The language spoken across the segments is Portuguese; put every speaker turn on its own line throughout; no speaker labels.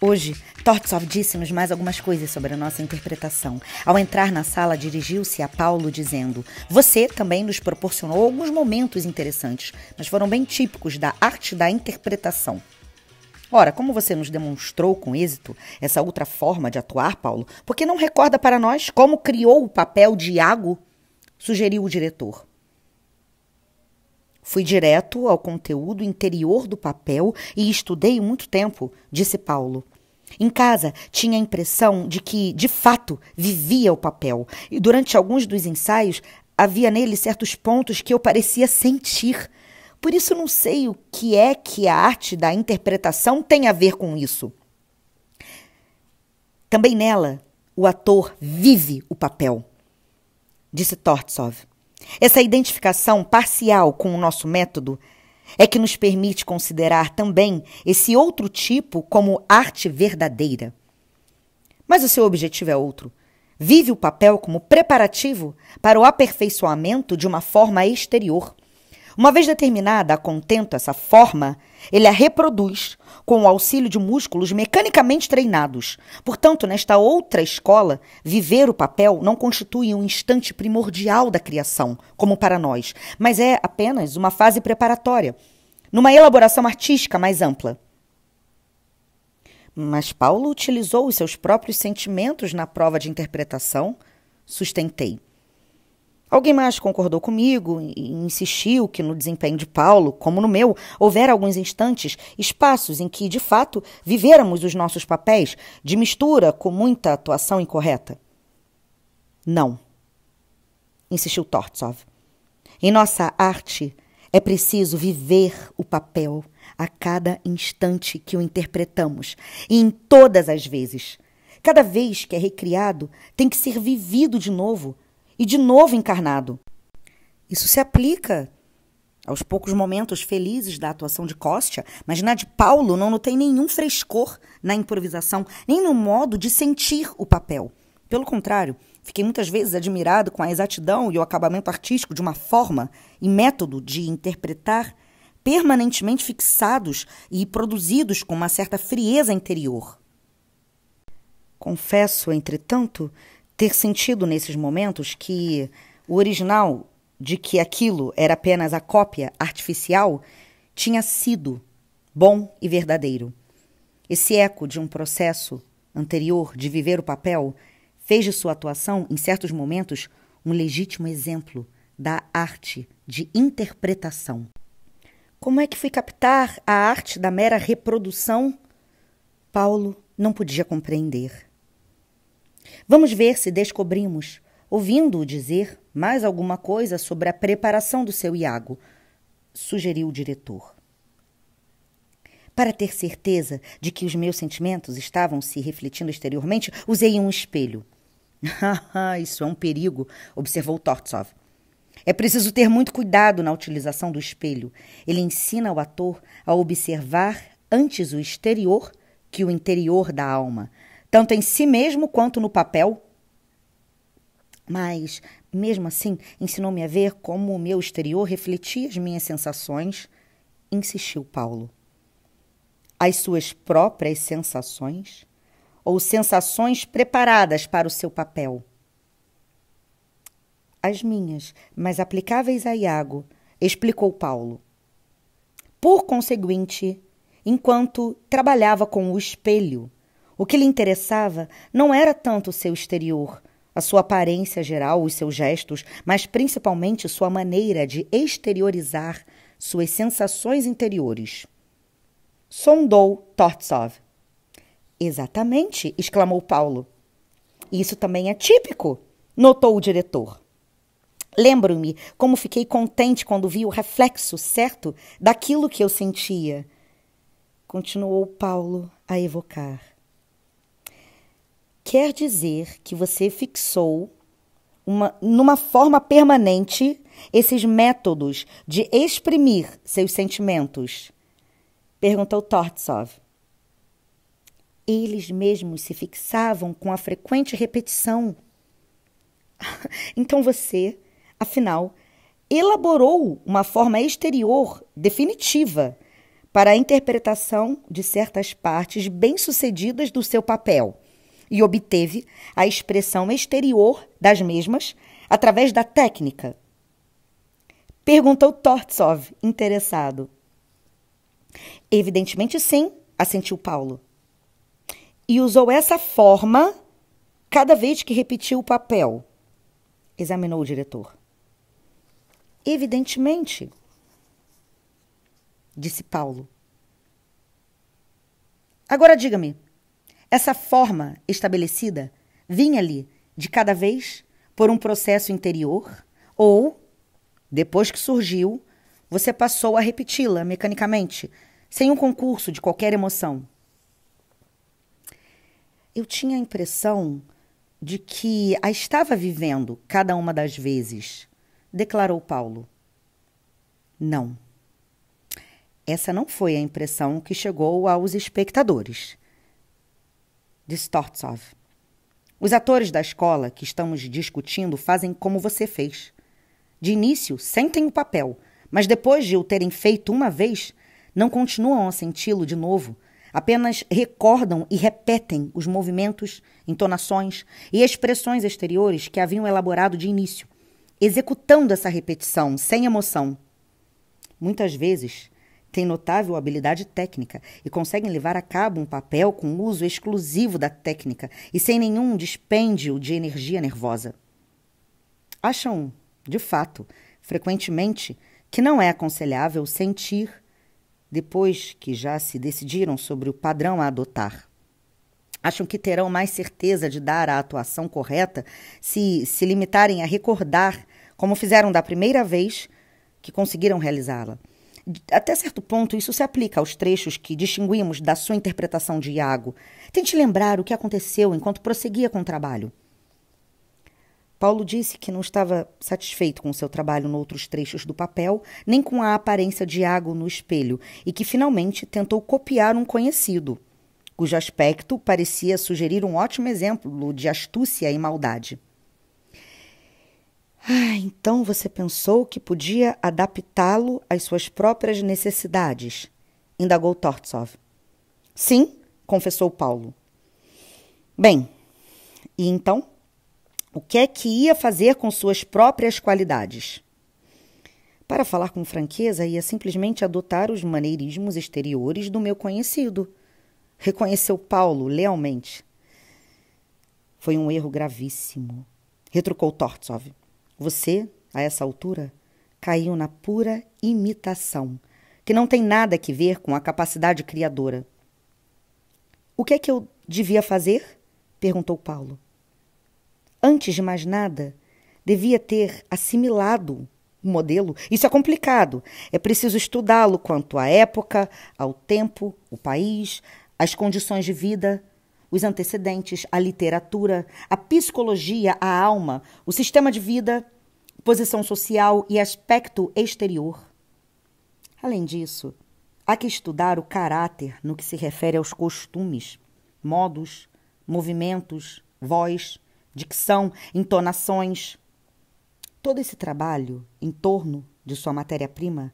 Hoje, Tortsov disse-nos mais algumas coisas sobre a nossa interpretação. Ao entrar na sala, dirigiu-se a Paulo dizendo: "Você também nos proporcionou alguns momentos interessantes, mas foram bem típicos da arte da interpretação." Ora, como você nos demonstrou com êxito essa outra forma de atuar, Paulo, por que não recorda para nós como criou o papel de Iago? Sugeriu o diretor. Fui direto ao conteúdo interior do papel e estudei muito tempo, disse Paulo. Em casa, tinha a impressão de que, de fato, vivia o papel. E durante alguns dos ensaios, havia nele certos pontos que eu parecia sentir. Por isso não sei o que é que a arte da interpretação tem a ver com isso. Também nela, o ator vive o papel, disse Tortsov. Essa identificação parcial com o nosso método é que nos permite considerar também esse outro tipo como arte verdadeira. Mas o seu objetivo é outro. Vive o papel como preparativo para o aperfeiçoamento de uma forma exterior. Uma vez determinada a contento essa forma, ele a reproduz com o auxílio de músculos mecanicamente treinados. Portanto, nesta outra escola, viver o papel não constitui um instante primordial da criação, como para nós, mas é apenas uma fase preparatória, numa elaboração artística mais ampla. Mas Paulo utilizou os seus próprios sentimentos na prova de interpretação, sustentei. Alguém mais concordou comigo e insistiu que no desempenho de Paulo, como no meu, houvera alguns instantes, espaços em que, de fato, vivêramos os nossos papéis de mistura com muita atuação incorreta. Não, insistiu Tortsov. Em nossa arte é preciso viver o papel a cada instante que o interpretamos e em todas as vezes. Cada vez que é recriado, tem que ser vivido de novo, e de novo encarnado. Isso se aplica aos poucos momentos felizes da atuação de Kostya, mas na de Paulo não notei nenhum frescor na improvisação, nem no modo de sentir o papel. Pelo contrário, fiquei muitas vezes admirado com a exatidão e o acabamento artístico de uma forma e método de interpretar permanentemente fixados e produzidos com uma certa frieza interior. Confesso, entretanto, ter sentido nesses momentos que o original de que aquilo era apenas a cópia artificial tinha sido bom e verdadeiro. Esse eco de um processo anterior de viver o papel fez de sua atuação, em certos momentos, um legítimo exemplo da arte de interpretação. Como é que fui captar a arte da mera reprodução? Paulo não podia compreender. Vamos ver se descobrimos, ouvindo-o dizer mais alguma coisa sobre a preparação do seu Iago, sugeriu o diretor. Para ter certeza de que os meus sentimentos estavam se refletindo exteriormente, usei um espelho. Isso é um perigo, observou Tortsov. É preciso ter muito cuidado na utilização do espelho. Ele ensina o ator a observar antes o exterior que o interior da alma, tanto em si mesmo quanto no papel. Mas, mesmo assim, ensinou-me a ver como o meu exterior refletia as minhas sensações, insistiu Paulo. As suas próprias sensações? Ou sensações preparadas para o seu papel? As minhas, mas aplicáveis a Iago, explicou Paulo. Por conseguinte, enquanto trabalhava com o espelho, o que lhe interessava não era tanto o seu exterior, a sua aparência geral, os seus gestos, mas principalmente sua maneira de exteriorizar suas sensações interiores. Sondou Tortsov. Exatamente, exclamou Paulo. Isso também é típico, notou o diretor. Lembro-me como fiquei contente quando vi o reflexo certo daquilo que eu sentia. Continuou Paulo a evocar. Quer dizer que você fixou numa forma permanente esses métodos de exprimir seus sentimentos? Perguntou Tortsov. Eles mesmos se fixavam com a frequente repetição. Então você, afinal, elaborou uma forma exterior definitiva para a interpretação de certas partes bem-sucedidas do seu papel e obteve a expressão exterior das mesmas através da técnica? Perguntou Tortsov, interessado. Evidentemente sim, assentiu Paulo. E usou essa forma cada vez que repetiu o papel? Examinou o diretor. Evidentemente, disse Paulo. Agora diga-me, essa forma estabelecida vinha-lhe de cada vez por um processo interior ou, depois que surgiu, você passou a repeti-la mecanicamente, sem um concurso de qualquer emoção? Eu tinha a impressão de que a estava vivendo cada uma das vezes, declarou Paulo. Não. Essa não foi a impressão que chegou aos espectadores, disse Tortsov. Os atores da escola que estamos discutindo fazem como você fez. De início, sentem o papel, mas depois de o terem feito uma vez, não continuam a senti-lo de novo, apenas recordam e repetem os movimentos, entonações e expressões exteriores que haviam elaborado de início, executando essa repetição sem emoção. Muitas vezes, têm notável habilidade técnica e conseguem levar a cabo um papel com uso exclusivo da técnica e sem nenhum dispêndio de energia nervosa. Acham, de fato, frequentemente, que não é aconselhável sentir depois que já se decidiram sobre o padrão a adotar. Acham que terão mais certeza de dar a atuação correta se limitarem a recordar como fizeram da primeira vez que conseguiram realizá-la. Até certo ponto, isso se aplica aos trechos que distinguimos da sua interpretação de Iago. Tente lembrar o que aconteceu enquanto prosseguia com o trabalho. Paulo disse que não estava satisfeito com o seu trabalho noutros trechos do papel, nem com a aparência de Iago no espelho, e que finalmente tentou copiar um conhecido, cujo aspecto parecia sugerir um ótimo exemplo de astúcia e maldade. Então você pensou que podia adaptá-lo às suas próprias necessidades? Indagou Tortsov. Sim, confessou Paulo. Bem, e então? O que é que ia fazer com suas próprias qualidades? Para falar com franqueza, ia simplesmente adotar os maneirismos exteriores do meu conhecido. Reconheceu Paulo lealmente. Foi um erro gravíssimo, retrucou Tortsov. Você, a essa altura, caiu na pura imitação, que não tem nada a ver com a capacidade criadora. O que é que eu devia fazer? Perguntou Paulo. Antes de mais nada, devia ter assimilado o modelo. Isso é complicado. É preciso estudá-lo quanto à época, ao tempo, o país, as condições de vida, os antecedentes, a literatura, a psicologia, a alma, o sistema de vida, posição social e aspecto exterior. Além disso, há que estudar o caráter no que se refere aos costumes, modos, movimentos, voz, dicção, entonações. Todo esse trabalho em torno de sua matéria-prima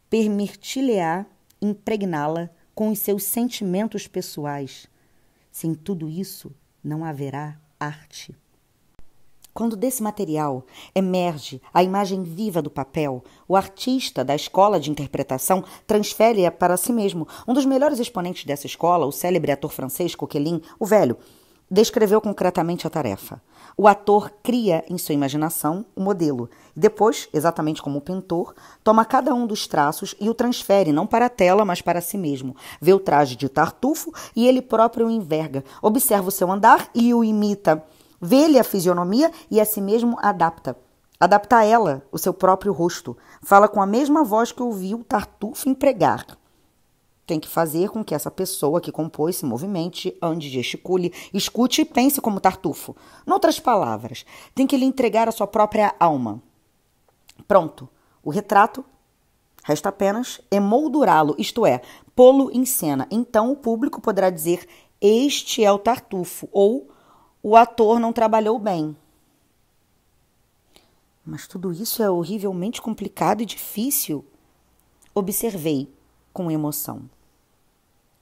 permitir-lhe-á impregná-la com os seus sentimentos pessoais. Sem tudo isso, não haverá arte. Quando desse material emerge a imagem viva do papel, o artista da escola de interpretação transfere-a para si mesmo. Um dos melhores exponentes dessa escola, o célebre ator francês Coquelin, o Velho, descreveu concretamente a tarefa. O ator cria em sua imaginação o modelo e depois, exatamente como o pintor, toma cada um dos traços e o transfere não para a tela, mas para si mesmo. Vê o traje de Tartufo e ele próprio o enverga. Observa o seu andar e o imita. Vê-lhe a fisionomia e a si mesmo adapta. Adapta a ela o seu próprio rosto. Fala com a mesma voz que ouviu Tartufo empregar. Tem que fazer com que essa pessoa que compôs se movimente, ande, gesticule, escute e pense como Tartufo. Noutras palavras, tem que lhe entregar a sua própria alma. Pronto, o retrato resta apenas emoldurá-lo, isto é, pô-lo em cena. Então o público poderá dizer: este é o Tartufo, ou o ator não trabalhou bem. Mas tudo isso é horrivelmente complicado e difícil. Observei, com emoção.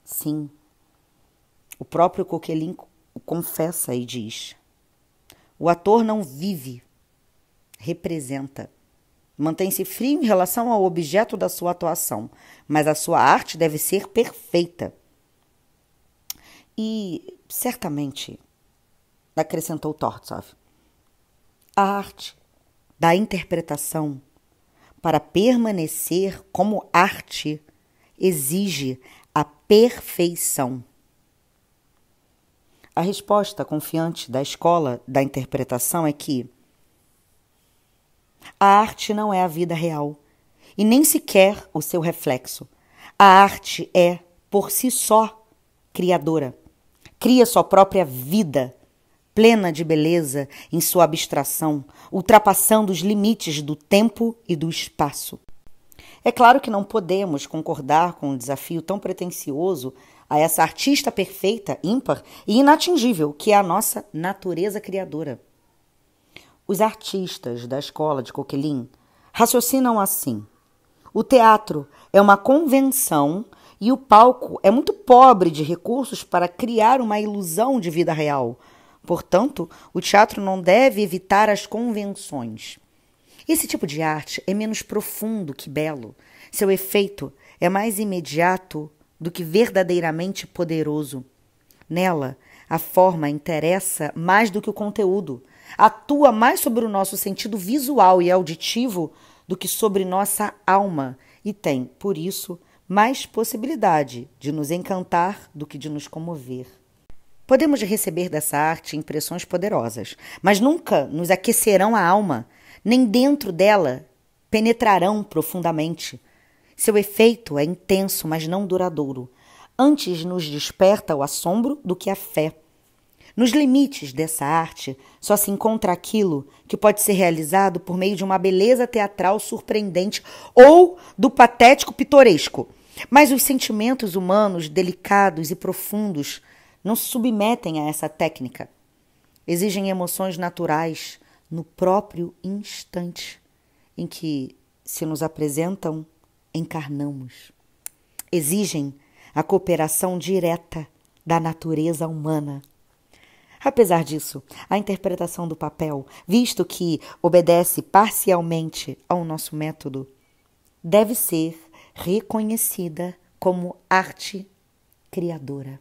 Sim, o próprio Coquelin confessa e diz: o ator não vive, representa. Mantém-se frio em relação ao objeto da sua atuação, mas a sua arte deve ser perfeita. E, certamente, acrescentou Tortsov, a arte da interpretação, para permanecer como arte, exige a perfeição. A resposta confiante da escola da interpretação é que a arte não é a vida real e nem sequer o seu reflexo. A arte é, por si só, criadora. Cria sua própria vida, plena de beleza em sua abstração, ultrapassando os limites do tempo e do espaço. É claro que não podemos concordar com um desafio tão pretensioso a essa artista perfeita, ímpar e inatingível que é a nossa natureza criadora. Os artistas da escola de Coquelin raciocinam assim: o teatro é uma convenção e o palco é muito pobre de recursos para criar uma ilusão de vida real. Portanto, o teatro não deve evitar as convenções. Esse tipo de arte é menos profundo que belo. Seu efeito é mais imediato do que verdadeiramente poderoso. Nela, a forma interessa mais do que o conteúdo. Atua mais sobre o nosso sentido visual e auditivo do que sobre nossa alma e tem, por isso, mais possibilidade de nos encantar do que de nos comover. Podemos receber dessa arte impressões poderosas, mas nunca nos aquecerão a alma, nem dentro dela penetrarão profundamente. Seu efeito é intenso, mas não duradouro. Antes nos desperta o assombro do que a fé. Nos limites dessa arte, só se encontra aquilo que pode ser realizado por meio de uma beleza teatral surpreendente ou do patético pitoresco. Mas os sentimentos humanos delicados e profundos não se submetem a essa técnica. Exigem emoções naturais no próprio instante em que se nos apresentam, encarnamos. Exigem a cooperação direta da natureza humana. Apesar disso, a interpretação do papel, visto que obedece parcialmente ao nosso método, deve ser reconhecida como arte criadora.